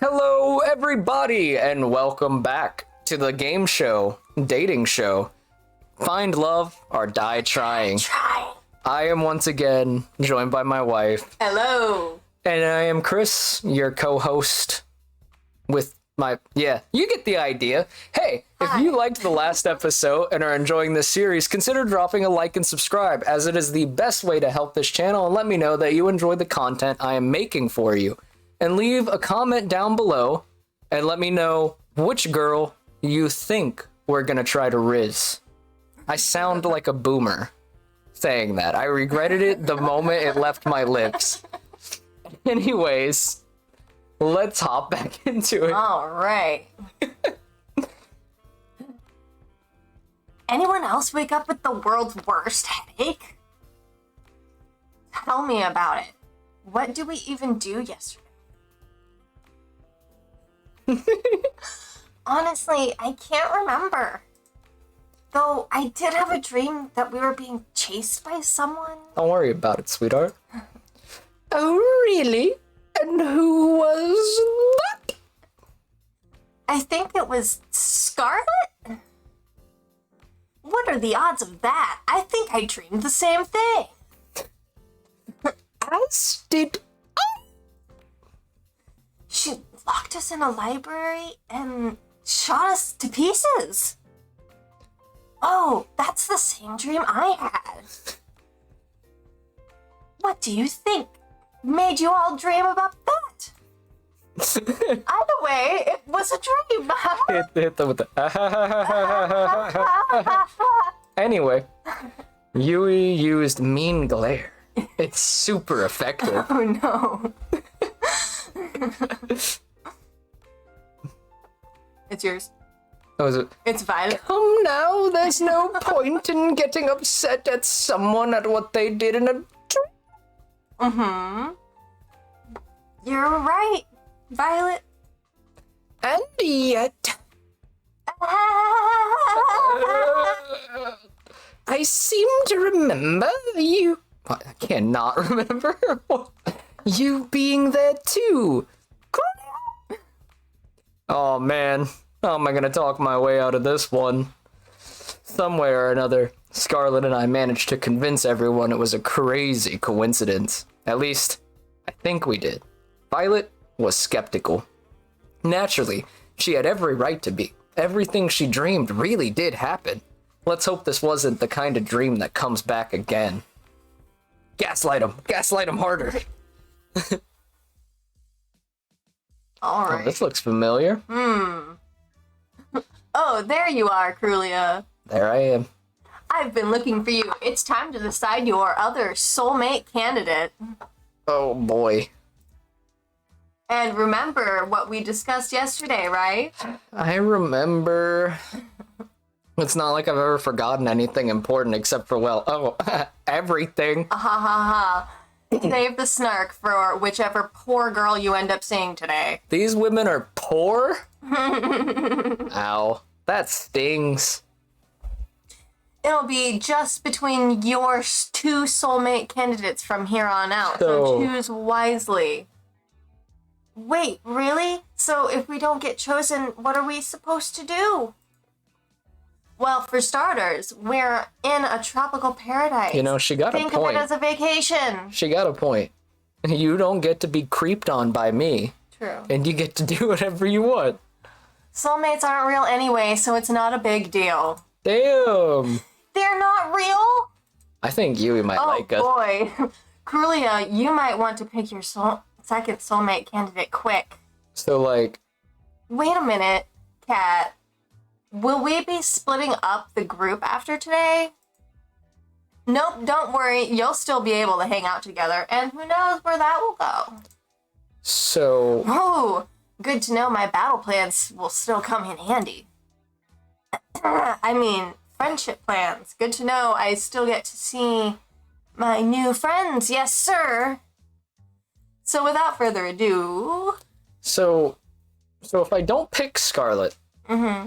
Hello, everybody, and welcome back to the game show, dating show, Find Love or Die Trying. I am once again joined by my wife. Hello. And I am Chris, your co-host with my... Yeah, you get the idea. Hey, if you liked the last episode and are enjoying this series, consider dropping a like and subscribe, as it is the best way to help this channel and let me know that you enjoy the content I am making for you. And leave a comment down below and let me know which girl you think we're gonna try to riz. I sound like a boomer saying that. I regretted it the moment it left my lips. Anyways, let's hop back into it. All right. Anyone else wake up with the world's worst headache? Tell me about it. What did we even do yesterday? Honestly, I can't remember. Though I did have a dream that we were being chased by someone. Don't worry about it, sweetheart. Oh, really? And who was that? I think it was Scarlet? What are the odds of that? I think I dreamed the same thing. As did I. She locked us in a library and shot us to pieces. Oh, that's the same dream I had. What do you think made you all dream about that? Either way, it was a dream. Hit them with the... Anyway, Yui used mean glare. It's super effective. Oh no. It's yours. Oh, is it? It's Violet. Come now, there's no point in getting upset at someone at what they did in a dream. Mm-hmm. You're right, Violet. And yet... I seem to remember you... What? I cannot remember. You being there too. Chrullia. Oh man, how am I gonna talk my way out of this one? Somewhere or another, Scarlet and I managed to convince everyone it was a crazy coincidence. At least, I think we did. Violet was skeptical. Naturally, she had every right to be. Everything she dreamed really did happen. Let's hope this wasn't the kind of dream that comes back again. Gaslight him harder. All right. Oh, this looks familiar. Oh, there you are, Chrullia. There I am. I've been looking for you. It's time to decide your other soulmate candidate. Oh boy. And remember what we discussed yesterday, right? I remember. It's not like I've ever forgotten anything important except for, well, everything. Ha ha ha. Save the snark for whichever poor girl you end up seeing today. These women are poor? Ow. That stings. It'll be just between your two soulmate candidates from here on out, so choose wisely. Wait, really? So if we don't get chosen, what are we supposed to do? Well, for starters, we're in a tropical paradise. You know, she got a point. Think of it as a vacation. She got a point. You don't get to be creeped on by me. True. And you get to do whatever you want. Soulmates aren't real anyway, so it's not a big deal. Damn. They're not real? I think Yui might like us. Oh boy. Chrullia, you might want to pick your second soulmate candidate quick. So, like... Wait a minute, Kat. Will we be splitting up the group after today? Nope, don't worry. You'll still be able to hang out together, and who knows where that will go. So... Oh, good to know my battle plans will still come in handy. I mean, friendship plans. Good to know I still get to see my new friends. Yes, sir. So without further ado... So if I don't pick Scarlet,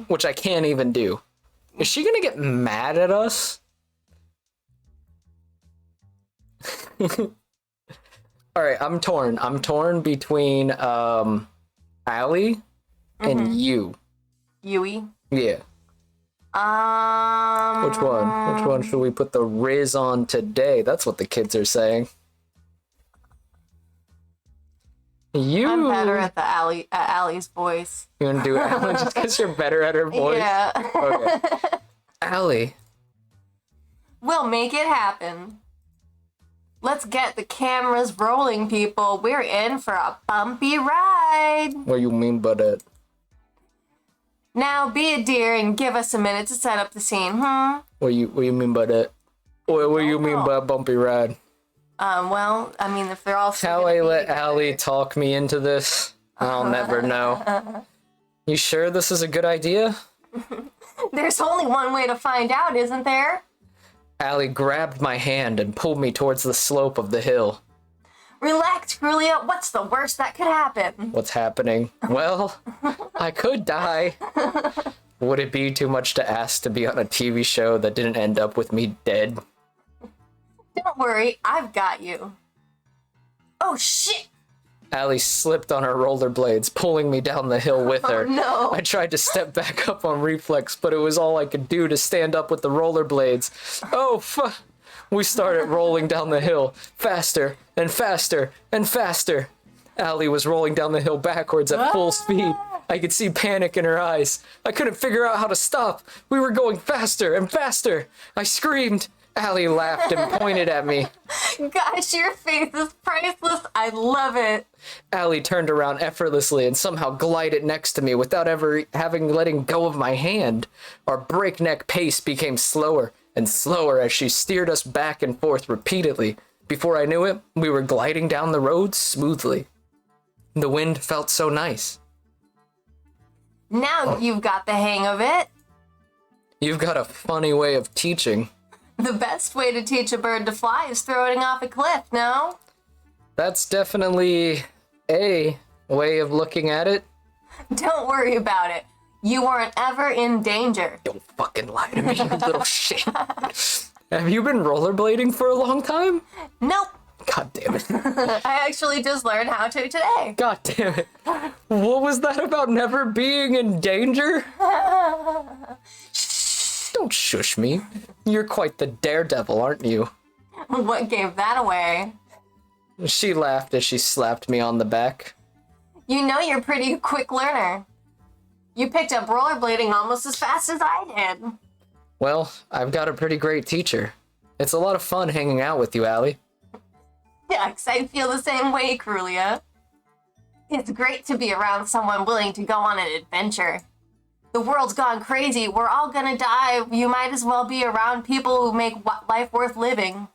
which I can't even do, is she gonna get mad at us? All right, I'm torn. I'm torn between Allie and you. Yui. Yeah. Which one? Which one should we put the Riz on today? That's what the kids are saying. I'm better at Allie's voice. You want to do Allie just because you're better at her voice? Yeah. Okay. Allie. We'll make it happen. Let's get the cameras rolling, people. We're in for a bumpy ride. What do you mean by that? Now be a dear and give us a minute to set up the scene, What do you mean by that? What do you mean by a bumpy ride? Well, I mean, if they're all... How I let Allie talk me into this, I'll never know. You sure this is a good idea? There's only one way to find out, isn't there? Allie grabbed my hand and pulled me towards the slope of the hill. Relax, Chrullia. What's the worst that could happen? What's happening? Well, I could die. Would it be too much to ask to be on a TV show that didn't end up with me dead? Don't worry, I've got you. Oh, shit! Allie slipped on her rollerblades, pulling me down the hill with her. Oh, no. I tried to step back up on reflex, but it was all I could do to stand up with the rollerblades. Oh, We started rolling down the hill, faster and faster and faster. Allie was rolling down the hill backwards at full speed. I could see panic in her eyes. I couldn't figure out how to stop. We were going faster and faster. I screamed. Allie laughed and pointed at me. Gosh, your face is priceless. I love it. Allie turned around effortlessly and somehow glided next to me without ever letting go of my hand. Our breakneck pace became slower and slower as she steered us back and forth repeatedly. Before I knew it, we were gliding down the road smoothly. The wind felt so nice. Now you've got the hang of it. You've got a funny way of teaching. The best way to teach a bird to fly is throwing off a cliff, no? That's definitely a way of looking at it. Don't worry about it. You weren't ever in danger. Don't fucking lie to me, you little shit. Have you been rollerblading for a long time? Nope. God damn it. I actually just learned how to today. God damn it. What was that about never being in danger? Don't shush me. You're quite the daredevil, aren't you? What gave that away? She laughed as she slapped me on the back. You know you're a pretty quick learner. You picked up rollerblading almost as fast as I did. Well, I've got a pretty great teacher. It's a lot of fun hanging out with you, Allie. Yucks, I feel the same way, Chrullia. It's great to be around someone willing to go on an adventure. The world's gone crazy. We're all gonna die. You might as well be around people who make life worth living.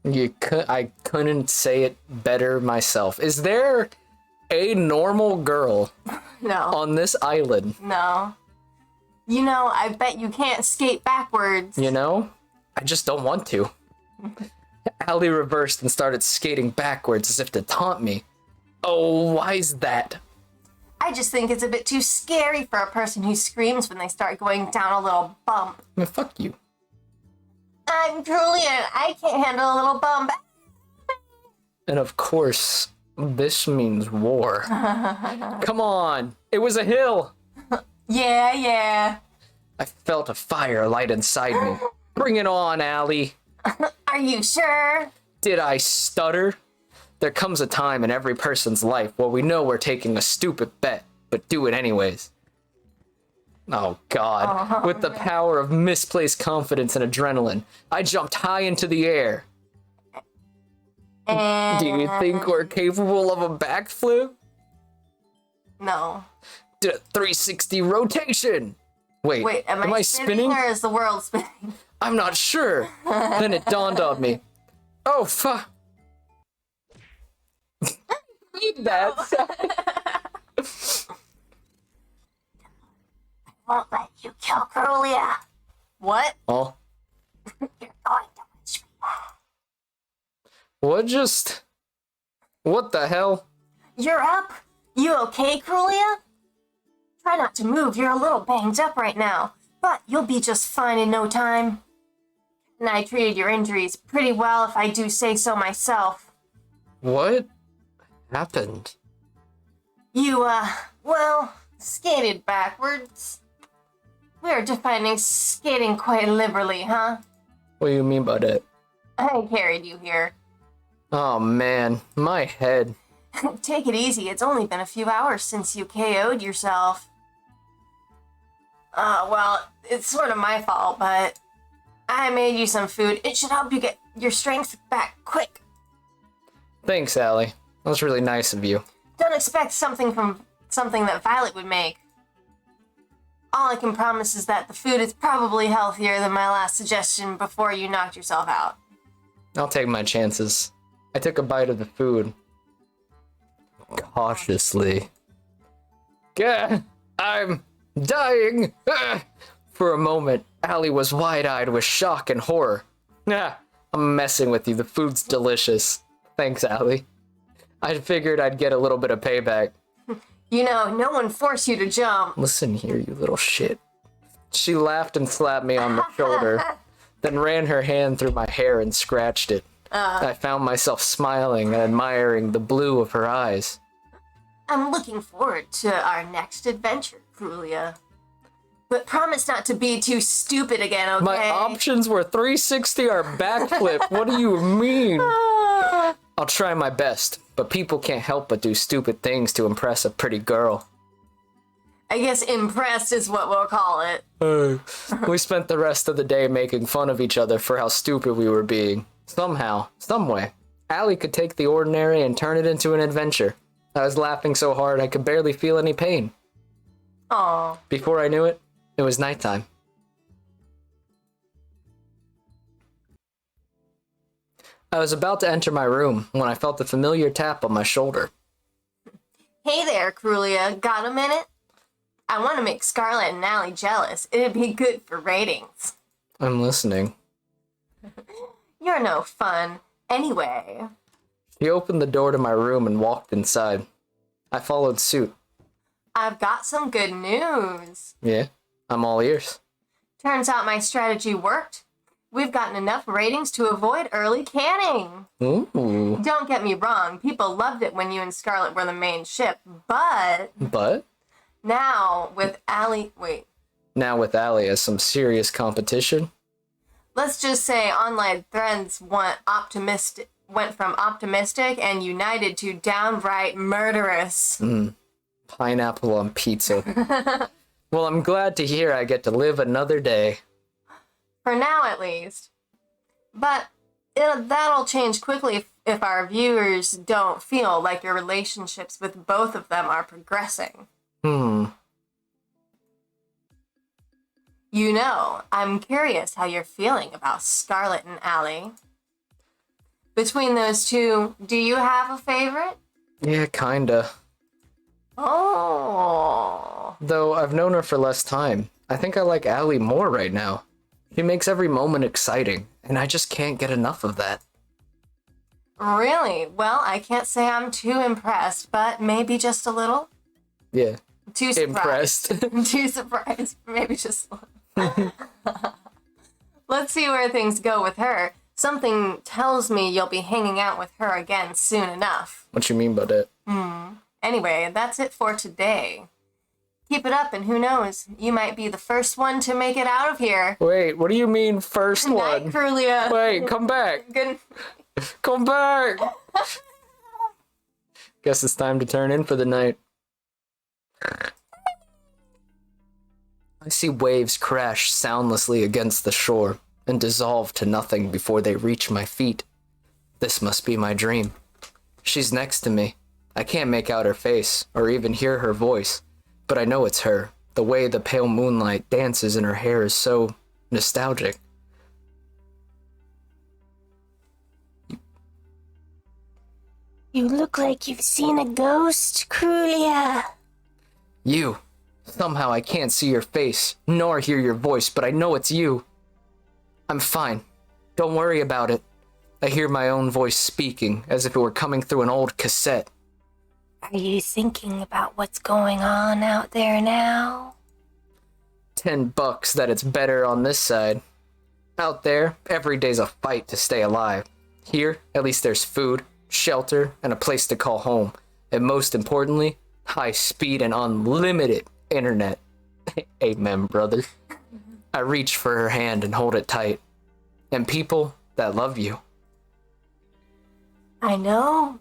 I couldn't say it better myself. Is there a normal girl No. on this island? No. You know, I bet you can't skate backwards. You know? I just don't want to. Allie reversed and started skating backwards as if to taunt me. Oh, why's that? I just think it's a bit too scary for a person who screams when they start going down a little bump. I mean, fuck you. I'm Chrullia and I can't handle a little bump. And of course, this means war. Come on, it was a hill. Yeah. I felt a fire light inside me. Bring it on, Allie. Are you sure? Did I stutter? There comes a time in every person's life where we know we're taking a stupid bet, but do it anyways. Oh God, with the power of misplaced confidence and adrenaline, I jumped high into the air. Do you think we're capable of a backflip? No. Did a 360 rotation. Wait, am I spinning? Or is the world spinning? I'm not sure. Then it dawned on me. Oh, fuck. That's... Won't let you kill Chrullia. What? Oh. You're going to wish me. What the hell? You're up. You okay, Chrullia? Try not to move. You're a little banged up right now, but you'll be just fine in no time. And I treated your injuries pretty well, if I do say so myself. What happened? You, skated backwards. We're defining skating quite liberally, huh? What do you mean by that? I carried you here. Oh man, my head. Take it easy, it's only been a few hours since you KO'd yourself. Well, it's sort of my fault, but I made you some food. It should help you get your strength back quick. Thanks, Allie. That was really nice of you. Don't expect something that Violet would make. All I can promise is that the food is probably healthier than my last suggestion before you knocked yourself out. I'll take my chances. I took a bite of the food. Cautiously. Gah! I'm dying! Ah! For a moment, Allie was wide-eyed with shock and horror. Ah, I'm messing with you. The food's delicious. Thanks, Allie. I figured I'd get a little bit of payback. You know, no one forced you to jump. Listen here, you little shit. She laughed and slapped me on the shoulder, then ran her hand through my hair and scratched it. I found myself smiling and admiring the blue of her eyes. I'm looking forward to our next adventure, Chrullia. But promise not to be too stupid again, okay? My options were 360 or backflip. What do you mean? I'll try my best, but people can't help but do stupid things to impress a pretty girl. I guess impressed is what we'll call it. We spent the rest of the day making fun of each other for how stupid we were being. Somehow, someway, Allie could take the ordinary and turn it into an adventure. I was laughing so hard I could barely feel any pain. Aww. Before I knew it, it was nighttime. I was about to enter my room when I felt a familiar tap on my shoulder. Hey there, Chrullia. Got a minute? I want to make Scarlet and Allie jealous. It'd be good for ratings. I'm listening. You're no fun. Anyway. She opened the door to my room and walked inside. I followed suit. I've got some good news. Yeah, I'm all ears. Turns out my strategy worked. We've gotten enough ratings to avoid early canning. Ooh. Don't get me wrong, people loved it when you and Scarlet were the main ship, but... But? Now with Allie as some serious competition? Let's just say online threads went from optimistic and united to downright murderous. Pineapple on pizza. Well, I'm glad to hear I get to live another day. For now, at least. But that'll change quickly if our viewers don't feel like your relationships with both of them are progressing. You know, I'm curious how you're feeling about Scarlet and Allie. Between those two, do you have a favorite? Yeah, kinda. Oh. Though I've known her for less time, I think I like Allie more right now. She makes every moment exciting, and I just can't get enough of that. Really? Well, I can't say I'm too impressed, but maybe just a little? Yeah. Too surprised. Impressed. Too surprised. Maybe just a little. Let's see where things go with her. Something tells me you'll be hanging out with her again soon enough. What you mean by that? Anyway, that's it for today. Keep it up, and who knows, you might be the first one to make it out of here. Wait, what do you mean first Good one? night, Chrullia. Wait, come back. Good. Come back. Guess it's time to turn in for the night. I see waves crash soundlessly against the shore and dissolve to nothing before they reach my feet. This must be my dream. She's next to me. I can't make out her face or even hear her voice, but I know it's her. The way the pale moonlight dances in her hair is so nostalgic. You look like you've seen a ghost, Chrullia. You. Somehow I can't see your face, nor hear your voice, but I know it's you. I'm fine. Don't worry about it. I hear my own voice speaking, as if it were coming through an old cassette. Are you thinking about what's going on out there now? $10 that it's better on this side. Out there, every day's a fight to stay alive. Here, at least there's food, shelter, and a place to call home. And most importantly, high speed and unlimited internet. Amen, brother. I reach for her hand and hold it tight. And people that love you. I know,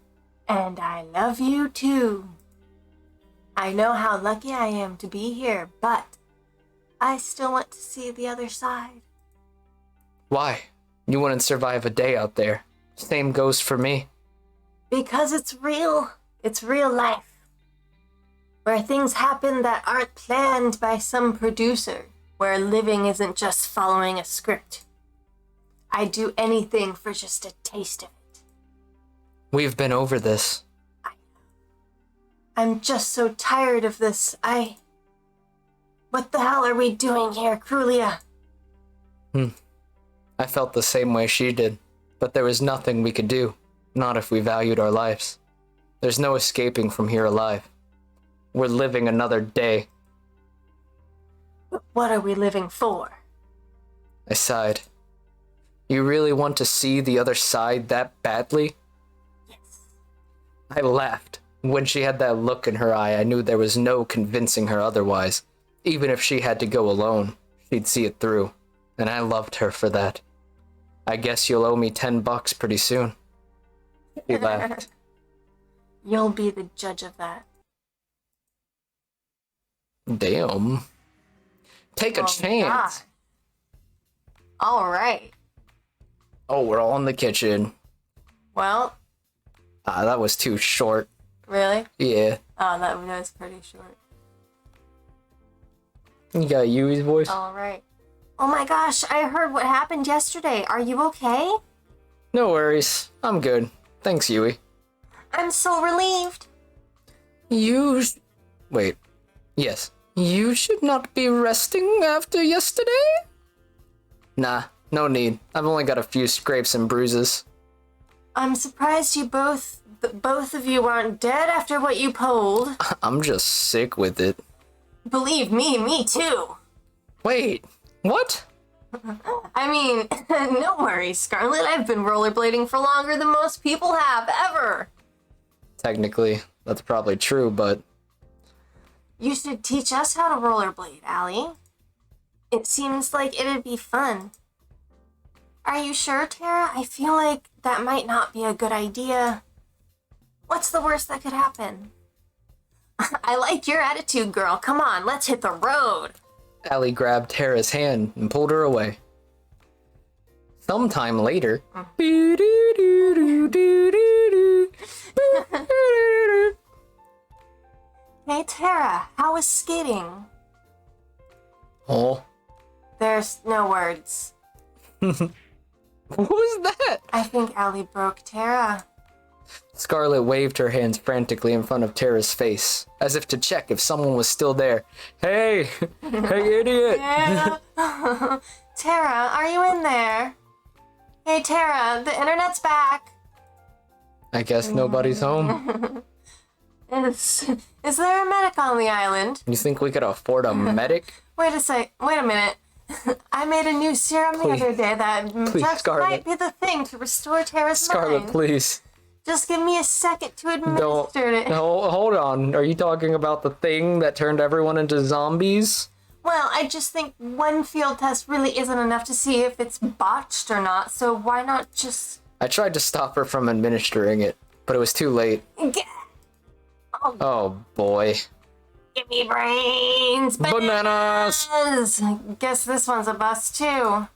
and I love you too. I know how lucky I am to be here, but I still want to see the other side. Why? You wouldn't survive a day out there. Same goes for me. Because it's real. It's real life. Where things happen that aren't planned by some producer. Where living isn't just following a script. I'd do anything for just a taste of it. We've been over this. I'm just so tired of this. What the hell are we doing here, Chrullia? I felt the same way she did, but there was nothing we could do. Not if we valued our lives. There's no escaping from here alive. We're living another day. But what are we living for? I sighed. You really want to see the other side that badly? Yes. I laughed. When she had that look in her eye, I knew there was no convincing her otherwise. Even if she had to go alone, she'd see it through. And I loved her for that. I guess you'll owe me $10 pretty soon. She laughed. You'll be the judge of that. Damn. Take a chance. All right. Oh, we're all in the kitchen. Well. That was too short. Really? Yeah. Oh, that was pretty short. You got Yui's voice? All right. Oh my gosh, I heard what happened yesterday. Are you okay? No worries. I'm good. Thanks, Yui. I'm so relieved. Wait. Yes. You should not be resting after yesterday? Nah, no need. I've only got a few scrapes and bruises. I'm surprised you both of you aren't dead after what you pulled. I'm just sick with it. Believe me too. Wait, what? I mean, no worries, Scarlet. I've been rollerblading for longer than most people have, ever. Technically, that's probably true, but... You should teach us how to rollerblade, Allie. It seems like it'd be fun. Are you sure, Tara? I feel like that might not be a good idea. What's the worst that could happen? I like your attitude, girl. Come on, let's hit the road. Allie grabbed Tara's hand and pulled her away. Sometime later... Hey, Tara, how was skating? Oh. There's no words. What was that? I think Allie broke Tara. Scarlet waved her hands frantically in front of Tara's face, as if to check if someone was still there. Hey! Hey, idiot! Yeah. Tara, are you in there? Hey, Tara, the internet's back. I guess nobody's home. Is there a medic on the island? You think we could afford a medic? Wait a minute. I made a new serum the other day that just Scarlet. might be the thing to restore Tara's Scarlet, mind. please. Just give me a second to administer it. No, hold on. Are you talking about the thing that turned everyone into zombies? Well, I just think one field test really isn't enough to see if it's botched or not, so why not just... I tried to stop her from administering it, but it was too late. Oh boy. Give me brains! Bananas! Guess this one's a bust too.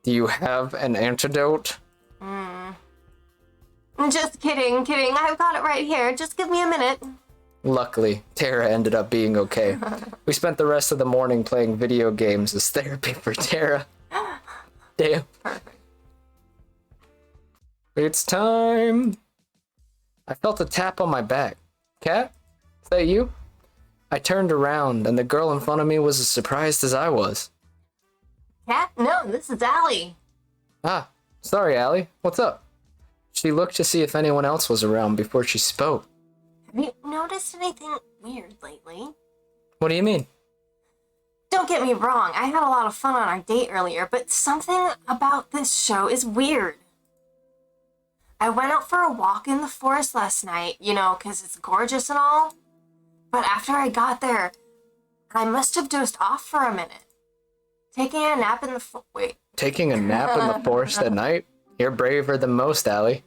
Do you have an antidote? Just kidding. I've got it right here. Just give me a minute. Luckily, Tara ended up being okay. We spent the rest of the morning playing video games as therapy for Tara. Damn. Perfect. It's time. I felt a tap on my back. Cat? Is that you? I turned around, and the girl in front of me was as surprised as I was. Cat? No, this is Allie. Ah, sorry, Allie. What's up? She looked to see if anyone else was around before she spoke. Have you noticed anything weird lately? What do you mean? Don't get me wrong, I had a lot of fun on our date earlier, but something about this show is weird. I went out for a walk in the forest last night, 'cause it's gorgeous and all. but after I got there, I must have dozed off for a minute. Taking a nap in the wait. Taking a nap in the forest at night? You're braver than most, Allie.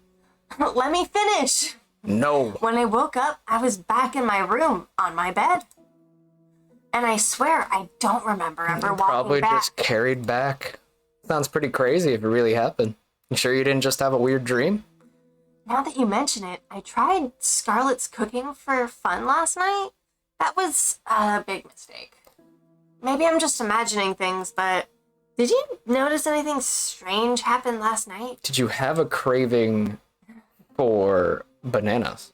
Let me finish. No. When I woke up, I was back in my room on my bed. And I swear I don't remember ever walking Probably back. just carried back. Sounds pretty crazy if it really happened. You sure you didn't just have a weird dream? Now that you mention it, I tried Scarlett's cooking for fun last night. That was a big mistake. Maybe I'm just imagining things, but did you notice anything strange happen last night? Did you have a craving for bananas?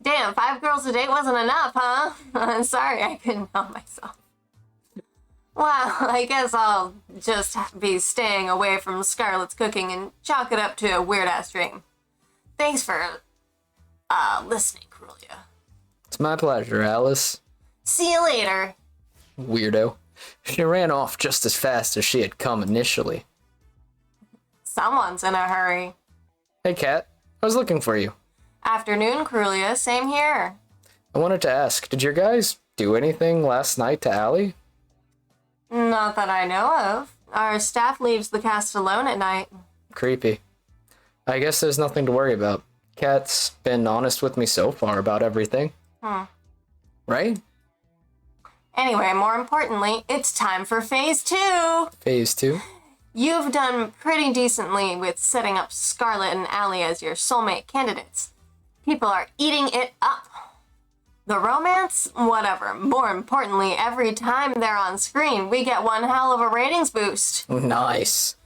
Damn, 5 girls a date wasn't enough, huh? I'm sorry, I couldn't help myself. Well, I guess I'll just be staying away from Scarlett's cooking and chalk it up to a weird-ass dream. Thanks for, listening, Chrullia. It's my pleasure, Alice. See you later. Weirdo. She ran off just as fast as she had come initially. Someone's in a hurry. Hey, Kat. I was looking for you. Afternoon, Chrullia. Same here. I wanted to ask, did your guys do anything last night to Allie? Not that I know of. Our staff leaves the cast alone at night. Creepy. I guess there's nothing to worry about. Kat's been honest with me so far about everything. Right? Anyway, more importantly, it's time for phase 2. Phase 2? You've done pretty decently with setting up Scarlett and Allie as your soulmate candidates. People are eating it up. The romance? Whatever. More importantly, every time they're on screen, we get one hell of a ratings boost. Nice.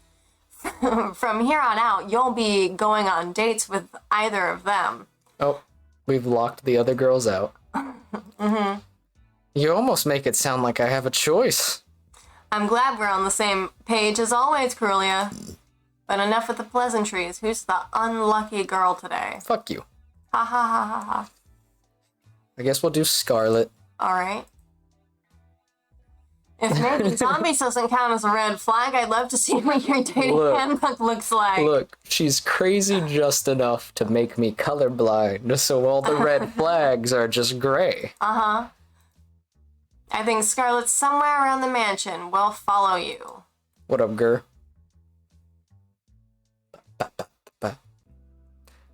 From here on out, you'll be going on dates with either of them. Oh, we've locked the other girls out. You almost make it sound like I have a choice. I'm glad we're on the same page as always, Chrullia. But enough with the pleasantries. Who's the unlucky girl today? Fuck you. Ha ha ha ha ha. I guess we'll do Scarlett. Alright. If maybe zombies doesn't count as a red flag, I'd love to see what your dating handbook looks like. Look, she's crazy just enough to make me colorblind, so all the red flags are just gray. Uh-huh. I think Scarlett's somewhere around the mansion. We'll follow you. What up, Gur?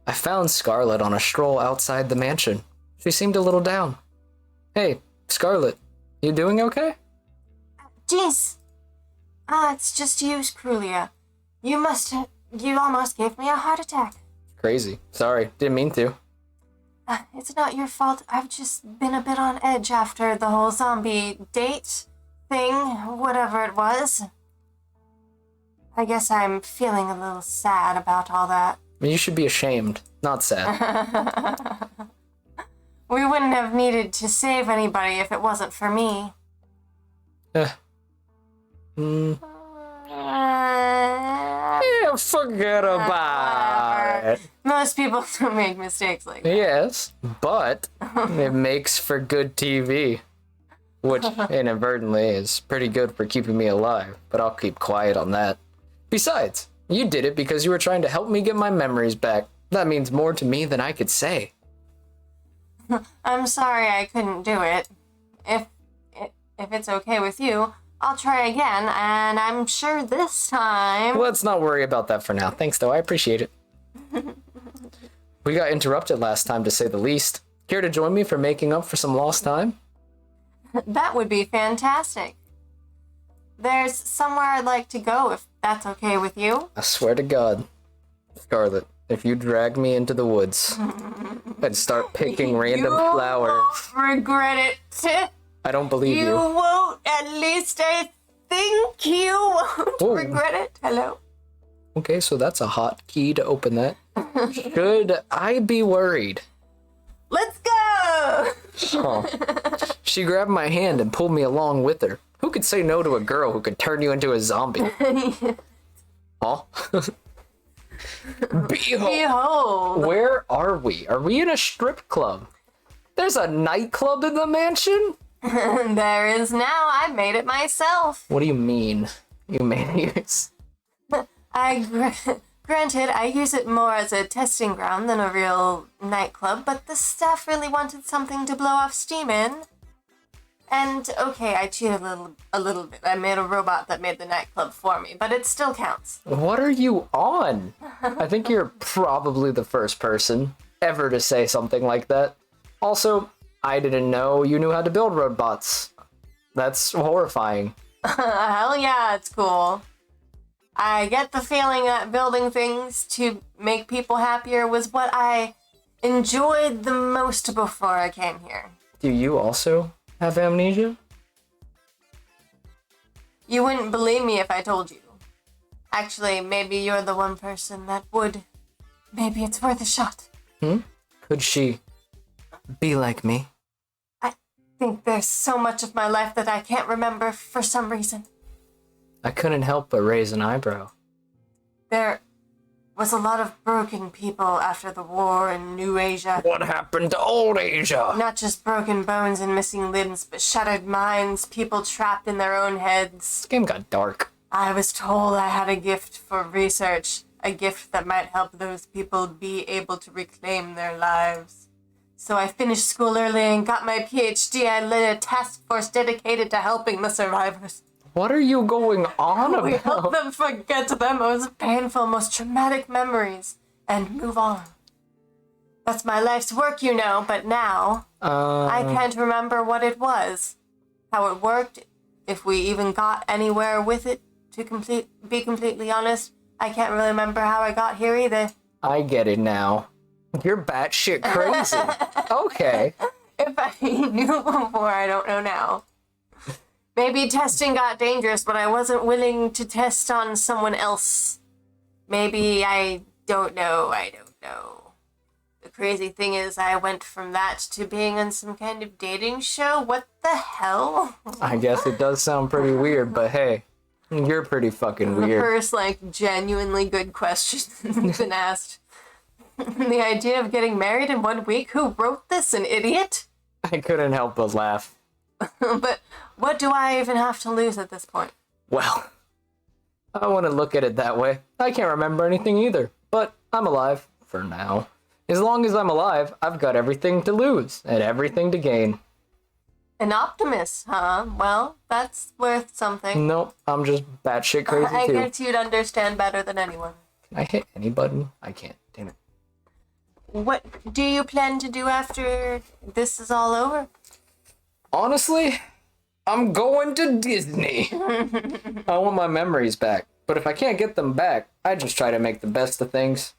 I found Scarlett on a stroll outside the mansion. She seemed a little down. Hey, Scarlett, you doing okay? Jeez. It's just you, Chrullia. You almost gave me a heart attack. Crazy. Sorry, didn't mean to. It's not your fault. I've just been a bit on edge after the whole zombie date thing, whatever it was. I guess I'm feeling a little sad about all that. You should be ashamed, not sad. We wouldn't have needed to save anybody if it wasn't for me. Yeah, forget about it. Most people don't make mistakes like that. Yes, but it makes for good TV. Which, inadvertently, is pretty good for keeping me alive, but I'll keep quiet on that. Besides, you did it because you were trying to help me get my memories back. That means more to me than I could say. I'm sorry I couldn't do it. If it's okay with you, I'll try again, and I'm sure this time... Let's not worry about that for now. Thanks, though. I appreciate it. We got interrupted last time, to say the least. Care to join me for making up for some lost time? That would be fantastic. There's somewhere I'd like to go, if that's okay with you. I swear to God, Scarlett, if you drag me into the woods, I'd start picking random flowers. You won't regret it. I don't believe You you. won't. At least I think you won't Whoa. regret it. Hello? Okay, so that's a hot key to open that. Should I be worried? Let's go! Huh. She grabbed my hand and pulled me along with her. Who could say no to a girl who could turn you into a zombie? Huh? Behold. Where are we? Are we in a strip club? There's a nightclub in the mansion? There is now. I made it myself. What do you mean? You made yours? I Granted, I use it more as a testing ground than a real nightclub, but the staff really wanted something to blow off steam in. And, okay, I cheated a little bit. I made a robot that made the nightclub for me, but it still counts. What are you on? I think you're probably the first person ever to say something like that. Also, I didn't know you knew how to build robots. That's horrifying. Hell yeah, it's cool. I get the feeling that building things to make people happier was what I enjoyed the most before I came here. Do you also have amnesia? You wouldn't believe me if I told you. Actually, maybe you're the one person that would. Maybe it's worth a shot. Could she be like me? I think there's so much of my life that I can't remember for some reason. I couldn't help but raise an eyebrow. There was a lot of broken people after the war in New Asia. What happened to old Asia? Not just broken bones and missing limbs, but shattered minds, people trapped in their own heads. This game got dark. I was told I had a gift for research, a gift that might help those people be able to reclaim their lives. So I finished school early and got my PhD. I led a task force dedicated to helping the survivors. What are you going on We help about? them forget their most painful, most traumatic memories and move on. That's my life's work, you know, but now I can't remember what it was, how it worked, if we even got anywhere with it, to be completely honest. I can't really remember how I got here either. I get it now. You're batshit crazy. Okay. If I knew before, I don't know now. Maybe testing got dangerous, but I wasn't willing to test on someone else. Maybe I don't know. The crazy thing is I went from that to being on some kind of dating show. What the hell? I guess it does sound pretty weird, but hey, you're pretty fucking The weird. first, genuinely good question been asked. The idea of getting married in 1 week? Who wrote this? An idiot? I couldn't help but laugh. But what do I even have to lose at this point? Well, I wouldn't look at it that way. I can't remember anything either, but I'm alive for now. As long as I'm alive, I've got everything to lose and everything to gain. An optimist, huh? Well, that's worth something. Nope, I'm just batshit crazy I too. guess you'd understand better than anyone. Can I hit any button? I can't. Damn it. What do you plan to do after this is all over? Honestly, I'm going to Disney. I want my memories back, but if I can't get them back, I just try to make the best of things.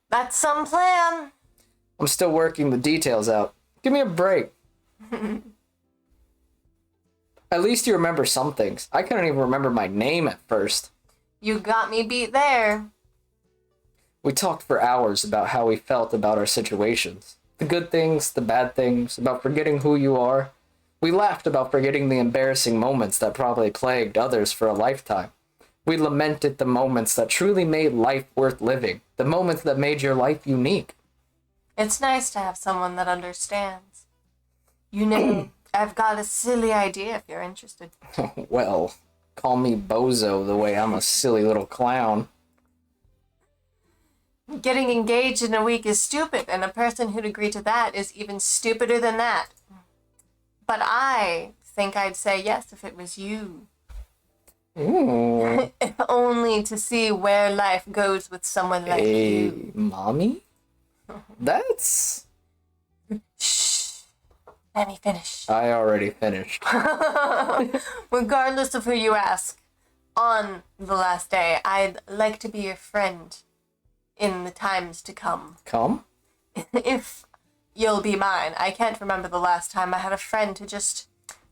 That's some plan. I'm still working the details out. Give me a break. At least you remember some things. I couldn't even remember my name at first. You got me beat there. We talked for hours about how we felt about our situations. The good things, the bad things, about forgetting who you are. We laughed about forgetting the embarrassing moments that probably plagued others for a lifetime. We lamented the moments that truly made life worth living, the moments that made your life unique. It's nice to have someone that understands. You know, I've got a silly idea if you're interested. Well, call me Bozo the way I'm a silly little clown. Getting engaged in a week is stupid, and a person who'd agree to that is even stupider than that. But I think I'd say yes if it was you. Ooh. If only to see where life goes with someone like you. Mommy? That's... Shh. Let me finish. I already finished. Regardless of who you ask, on the last day, I'd like to be your friend in the times to come. Come? If you'll be mine. I can't remember the last time I had a friend to just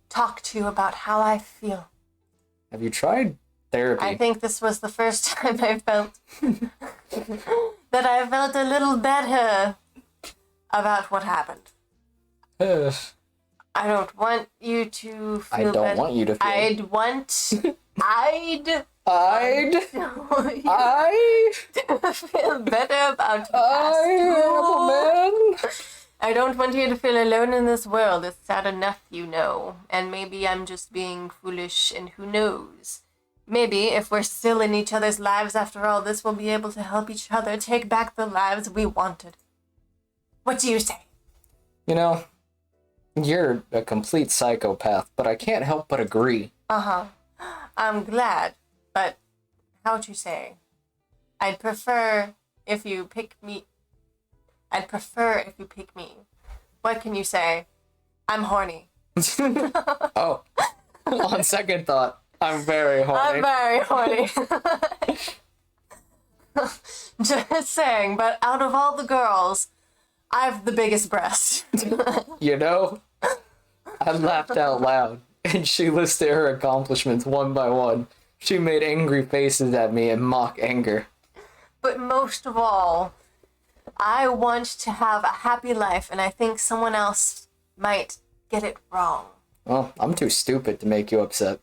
talk to about how I feel. Have you tried therapy? I think this was the first time I felt that I felt a little better about what happened. Ugh. I don't want you to feel I don't better. want you to feel... I'd feel better about you. man. I don't want you to feel alone in this world. It's sad enough, you know. And maybe I'm just being foolish, and who knows? maybe if we're still in each other's lives after all this, we'll be able to help each other take back the lives we wanted. What do you say? You know, you're a complete psychopath, but I can't help but agree. Uh-huh. I'm glad, but how'd you say? I'd prefer if you pick me. What can you say? I'm horny. Oh, on second thought, I'm very horny. I'm very horny. Just saying, but out of all the girls, I've the biggest breast. You know, I laughed out loud, and she listed her accomplishments one by one. She made angry faces at me in mock anger. But most of all, I want to have a happy life, and I think someone else might get it wrong. Well, I'm too stupid to make you upset.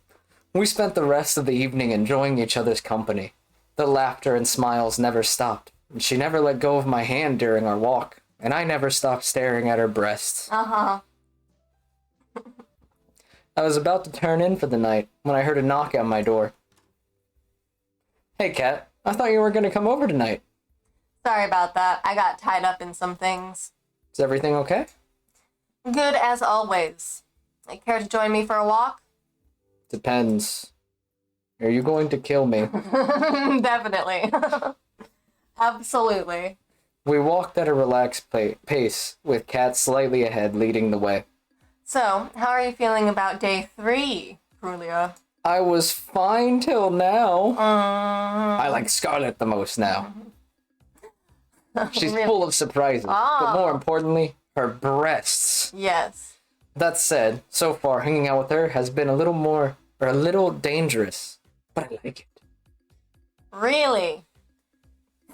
We spent the rest of the evening enjoying each other's company. The laughter and smiles never stopped, and she never let go of my hand during our walk, and I never stopped staring at her breasts. Uh-huh. I was about to turn in for the night when I heard a knock at my door. Hey, Kat, I thought you were going to come over tonight. Sorry about that. I got tied up in some things. Is everything okay? Good as always. Care to join me for a walk? Depends. Are you going to kill me? Definitely. Absolutely. We walked at a relaxed pace, with Kat slightly ahead leading the way. So, how are you feeling about day 3, Chrullia? I was fine till now. I like Scarlet the most now. She's Really? full of surprises, but more importantly, her breasts. Yes. That said, so far hanging out with her has been a little dangerous, but I like it. Really?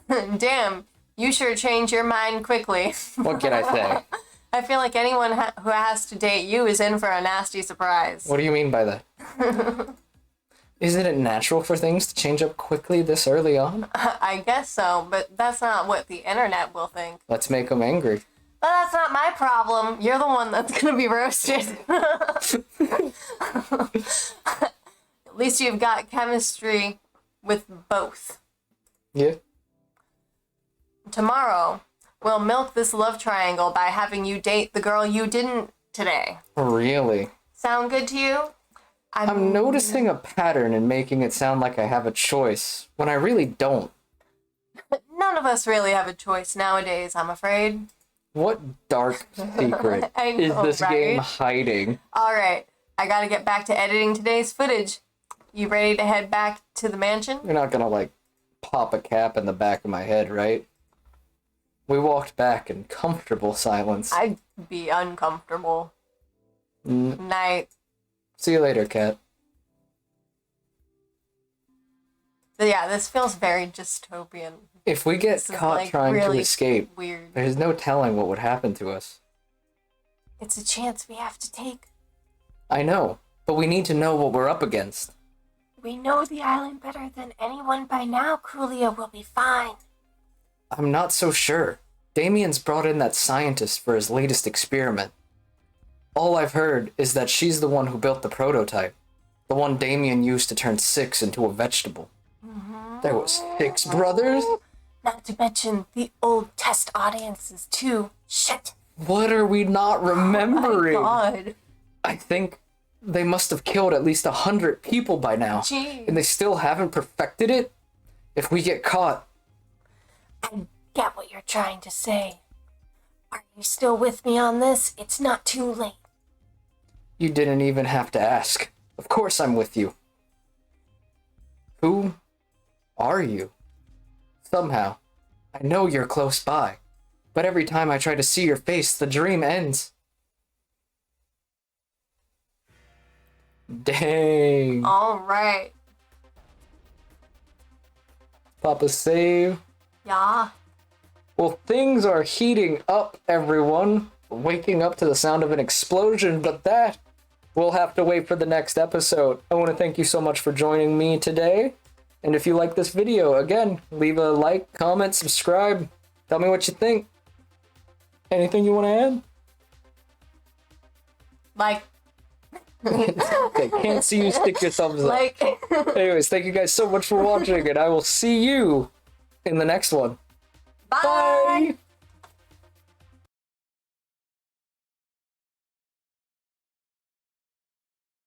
Damn, you sure change your mind quickly. What can I say? I feel like anyone who has to date you is in for a nasty surprise. What do you mean by that? Isn't it natural for things to change up quickly this early on? I guess so, but that's not what the internet will think. Let's make them angry. But that's not my problem. You're the one that's gonna be roasted. At least you've got chemistry with both. Yeah. Tomorrow, we'll milk this love triangle by having you date the girl you didn't today. Really? Sound good to you? I'm noticing a pattern in making it sound like I have a choice, when I really don't. None of us really have a choice nowadays, I'm afraid. What dark secret I is know, this right? game hiding? Alright, I gotta get back to editing today's footage. You ready to head back to the mansion? You're not gonna, like, pop a cap in the back of my head, right? We walked back in comfortable silence. I'd be uncomfortable. Night. See you later, Kat. Yeah, this feels very dystopian. If we get This is, caught like, trying to really escape, Weird. there's no telling what would happen to us. It's a chance we have to take. I know, but we need to know what we're up against. We know the island better than anyone by now. Chrullia will be fine. I'm not so sure. Damien's brought in that scientist for his latest experiment. All I've heard is that she's the one who built the prototype. The one Damien used to turn 6 into a vegetable. There was 6 brothers? Not to mention the old test audiences, too. Shit. What are we not remembering? God. I think they must have killed at least 100 people by now. Jeez. And they still haven't perfected it? If we get caught, I get what you're trying to say. Are you still with me on this? It's not too late. you didn't even have to ask. Of course I'm with you. Who are you? Somehow, I know you're close by, but every time I try to see your face, the dream ends. Dang. All right. Papa save. Yeah. Well, things are heating up, everyone. Waking up to the sound of an explosion, but that we'll have to wait for the next episode. I want to thank you so much for joining me today. And if you like this video, again, leave a like, comment, subscribe. Tell me what you think. Anything you want to add? Like, Okay, can't see you stick your thumbs up. Like, Anyways, thank you guys so much for watching, and I will see you in the next one. bye. Bye!